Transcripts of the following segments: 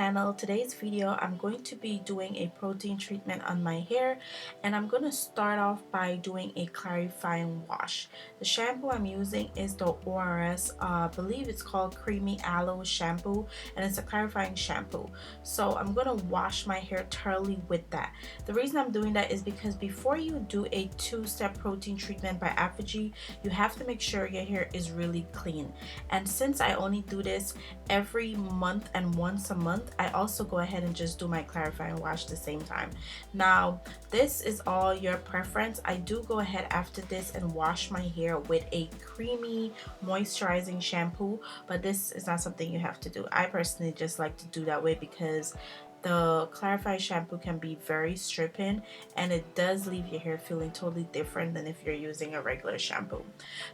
channel. Today's video I'm going to be doing a protein treatment on my hair, and I'm going to start off by doing a clarifying wash. The shampoo I'm using is the O.R.S. I believe it's called Creamy Aloe shampoo, and it's a clarifying shampoo. So I'm going to wash my hair thoroughly with that. The reason I'm doing that is because before you do a two-step protein treatment by ApHogee, you have to make sure your hair is really clean. And since I only do this every month and once a month, I also go ahead and just do my clarifying wash the same time. Now this is all your preference. I do go ahead after this and wash my hair with a creamy moisturizing shampoo, but this is not something you have to do. I personally just like to do that way because the clarifying shampoo can be very stripping, and it does leave your hair feeling totally different than if you're using a regular shampoo.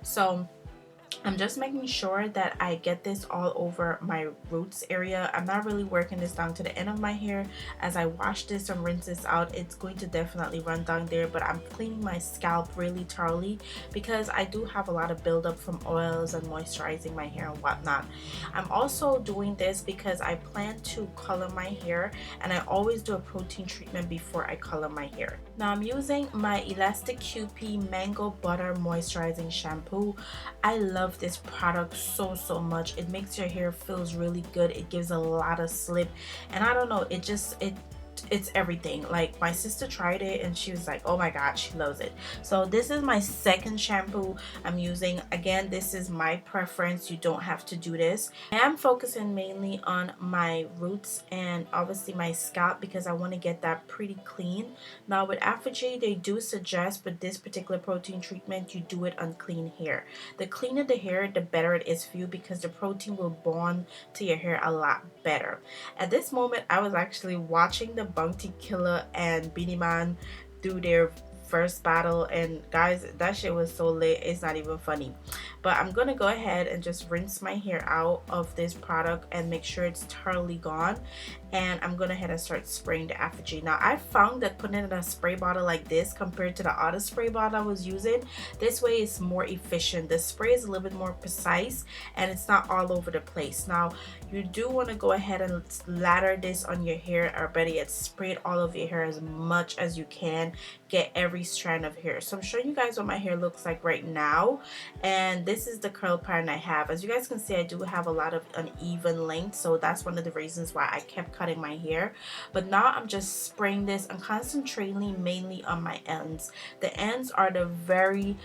So I'm just making sure that I get this all over my roots area. I'm not really working this down to the end of my hair. As I wash this and rinse this out, it's going to definitely run down there, but I'm cleaning my scalp really thoroughly because I do have a lot of buildup from oils and moisturizing my hair and whatnot. I'm also doing this because I plan to color my hair, and I always do a protein treatment before I color my hair. Now I'm using my Elastic QP Mango Butter Moisturizing Shampoo. I love this product so much. It makes your hair feels really good. It gives a lot of slip, and I don't know, it's everything. Like, my sister tried it and she was like, oh my god, she loves it. So this is my second shampoo I'm using. Again, this is my preference. You don't have to do this. I am focusing mainly on my roots and obviously my scalp because I want to get that pretty clean. Now with ApHogee, they do suggest with this particular protein treatment you do it on clean hair. The cleaner the hair, the better it is for you because the protein will bond to your hair a lot better. At this moment, I was actually watching the Bounty Killer and Beanie Man do their first battle, and guys, that shit was so lit, it's not even funny. But I'm gonna go ahead and just rinse my hair out of this product and make sure it's thoroughly gone, and I'm gonna head and start spraying the ApHogee. Now I found that putting it in a spray bottle like this compared to the other spray bottle I was using, this way is more efficient. The spray is a little bit more precise and it's not all over the place. Now you do want to go ahead and lather this on your hair, or better yet, spray it all over your hair as much as you can. Get every strand of hair. So I'm showing you guys what my hair looks like right now, and this is the curl pattern I have. As you guys can see, I do have a lot of uneven length, so that's one of the reasons why I kept cutting my hair. But now I'm just spraying this. I'm concentrating mainly on my ends. The ends are the very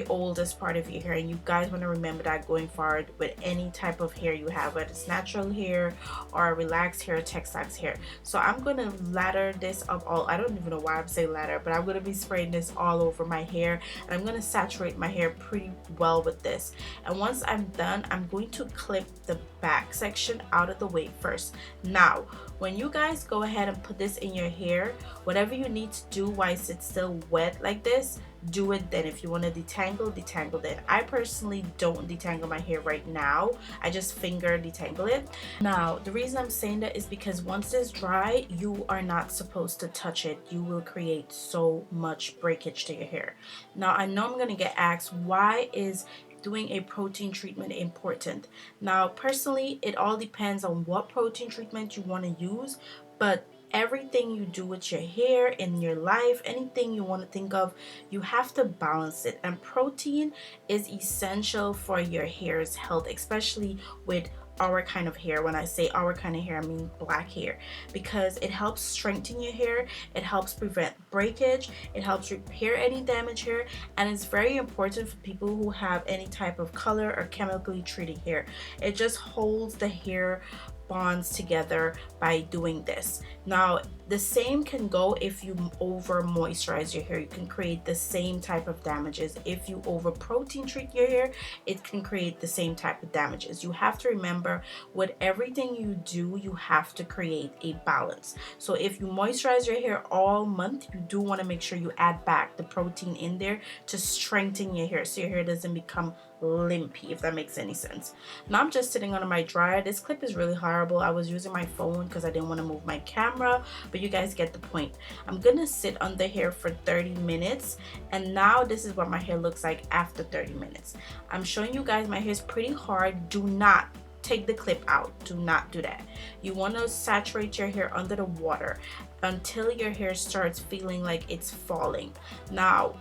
oldest part of your hair, and you guys want to remember that going forward with any type of hair you have, whether it's natural hair or relaxed hair, textiles hair. So I'm going to lather this up all. I don't even know why I'm saying lather, but I'm going to be spraying this all over my hair, and I'm going to saturate my hair pretty well with this. And once I'm done, I'm going to clip the back section out of the way first. Now when you guys go ahead and put this in your hair, whatever you need to do while it's still wet like this, do it then. If you want to detangle then. I personally don't detangle my hair right now. I just finger detangle it. Now the reason I'm saying that is because once it's dry, you are not supposed to touch it. You will create so much breakage to your hair. Now I know I'm gonna get asked, why is doing a protein treatment important? Now personally, it all depends on what protein treatment you want to use, but everything you do with your hair in your life, anything you want to think of, you have to balance it, and protein is essential for your hair's health, especially with our kind of hair. When I say our kind of hair, I mean black hair, because it helps strengthen your hair, it helps prevent breakage, it helps repair any damaged hair, and it's very important for people who have any type of color or chemically treated hair. It just holds the hair bonds together by doing this. Now the same can go if you over moisturize your hair. You can create the same type of damages. If you over protein treat your hair, it can create the same type of damages. You have to remember, with everything you do, you have to create a balance. So if you moisturize your hair all month, you do want to make sure you add back the protein in there to strengthen your hair so your hair doesn't become limpy, if that makes any sense. Now I'm just sitting under my dryer. This clip is really horrible. I was using my phone because I didn't want to move my camera, but you guys get the point. I'm gonna sit under here for 30 minutes, and now this is what my hair looks like after 30 minutes. I'm showing you guys my hair is pretty hard. Do not take the clip out. Do not do that. You want to saturate your hair under the water until your hair starts feeling like it's falling. Now,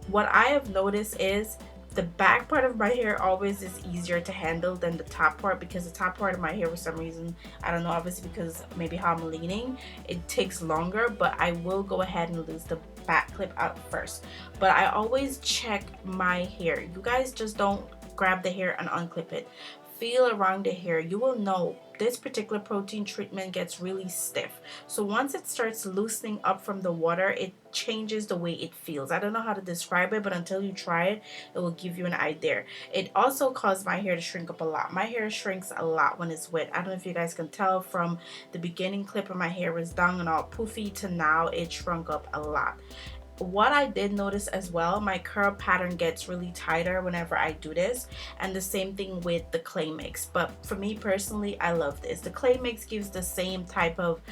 what I have noticed is the back part of my hair always is easier to handle than the top part, because the top part of my hair, for some reason, I don't know, obviously because maybe how I'm leaning, it takes longer. But I will go ahead and lose the back clip out first. But I always check my hair. You guys just don't grab the hair and unclip it. Feel around the hair. You will know this particular protein treatment gets really stiff. So once it starts loosening up from the water, it changes the way it feels. I don't know how to describe it, but until you try it, it will give you an idea. It also caused my hair to shrink up a lot. My hair shrinks a lot when it's wet. I don't know if you guys can tell, from the beginning clip of my hair was down and all poofy to now it shrunk up a lot. What I did notice as well, my curl pattern gets really tighter whenever I do this, and the same thing with the clay mix. But for me personally, I love this. The clay mix gives the same type of,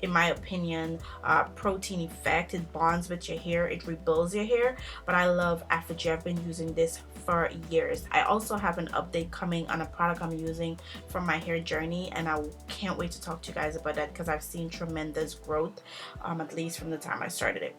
in my opinion, protein effect. It bonds with your hair, it rebuilds your hair. But I love ApHogee. I've been using this for years. I also have an update coming on a product I'm using for my hair journey, and I can't wait to talk to you guys about that, because I've seen tremendous growth, at least from the time I started it.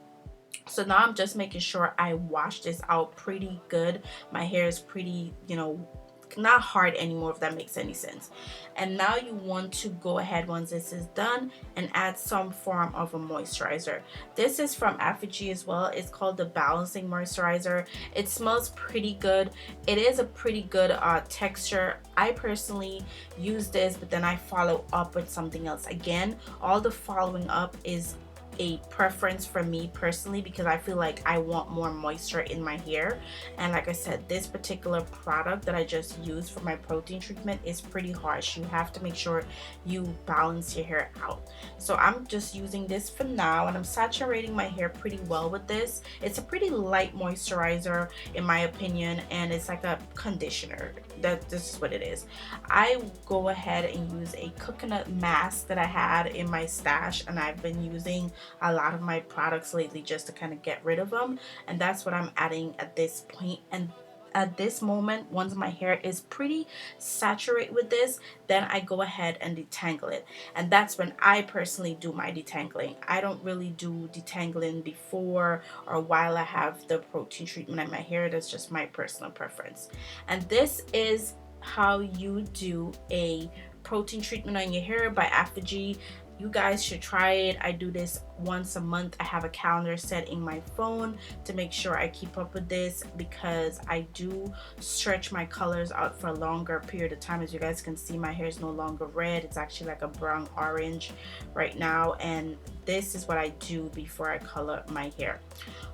So now I'm just making sure I wash this out pretty good. My hair is pretty, you know, not hard anymore, if that makes any sense. And now you want to go ahead, once this is done, and add some form of a moisturizer. This is from ApHogee as well. It's called the Balancing Moisturizer. It smells pretty good. It is a pretty good texture. I personally use this, but then I follow up with something else. Again, all the following up is a preference for me personally, because I feel like I want more moisture in my hair. And like I said, this particular product that I just used for my protein treatment is pretty harsh. You have to make sure you balance your hair out. So I'm just using this for now, and I'm saturating my hair pretty well with this. It's a pretty light moisturizer in my opinion, and it's like a conditioner. This is what it is. I go ahead and use a coconut mask that I had in my stash, and I've been using a lot of my products lately just to kind of get rid of them, and that's what I'm adding at this point. And at this moment, once my hair is pretty saturated with this, then I go ahead and detangle it. And that's when I personally do my detangling. I don't really do detangling before or while I have the protein treatment in my hair. That's just my personal preference. And this is how you do a protein treatment on your hair by ApHogee. You guys should try it. I do this once a month. I have a calendar set in my phone to make sure I keep up with this, because I do stretch my colors out for a longer period of time. As you guys can see, my hair is no longer red. It's actually like a brown orange right now, and this is what I do before I color my hair.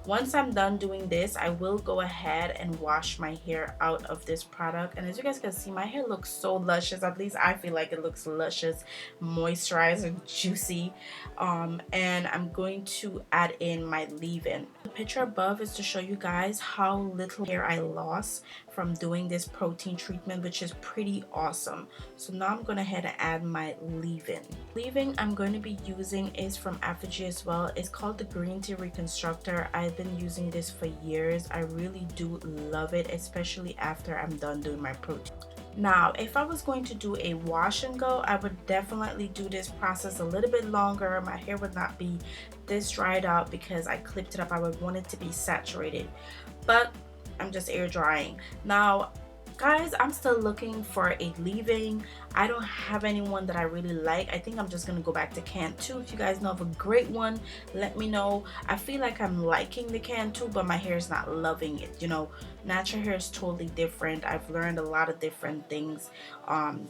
Once I'm done doing this, I will go ahead and wash my hair out of this product. And as you guys can see, my hair looks so luscious. At least I feel like it looks luscious, moisturized, and juicy. And I'm going to add in my leave-in. The picture above is to show you guys how little hair I lost from doing this protein treatment, which is pretty awesome. So now I'm going ahead and add my leave-in. Leave-in I'm going to be using is from ApHogee as well. It's called the Tea Reconstructor. I've been using this for years. I really do love it, especially after I'm done doing my protein. Now, if I was going to do a wash and go, I would definitely do this process a little bit longer. My hair would not be this dried out because I clipped it up. I would want it to be saturated, but I'm just air drying. Now, guys, I'm still looking for a leave-in. I don't have anyone that I really like. I think I'm just gonna go back to Can 2. If you guys know of a great one, let me know. I feel like I'm liking the Can 2, but my hair is not loving it. You know, natural hair is totally different. I've learned a lot of different things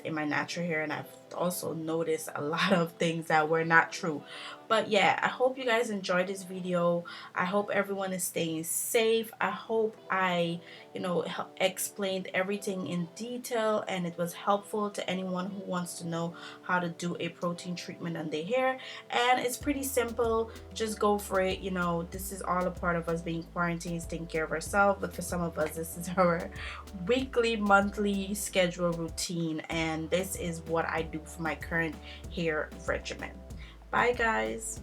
in my natural hair, and I've also noticed a lot of things that were not true. But yeah, I hope you guys enjoyed this video. I hope everyone is staying safe. I hope I, you know, explained everything in detail and it was helpful to anyone who wants to know how to do a protein treatment on their hair. And it's pretty simple. Just go for it. You know, this is all a part of us being quarantined, taking care of ourselves. But for some of us, this is our weekly, monthly schedule routine, and this is what I do for my current hair regimen. Bye guys.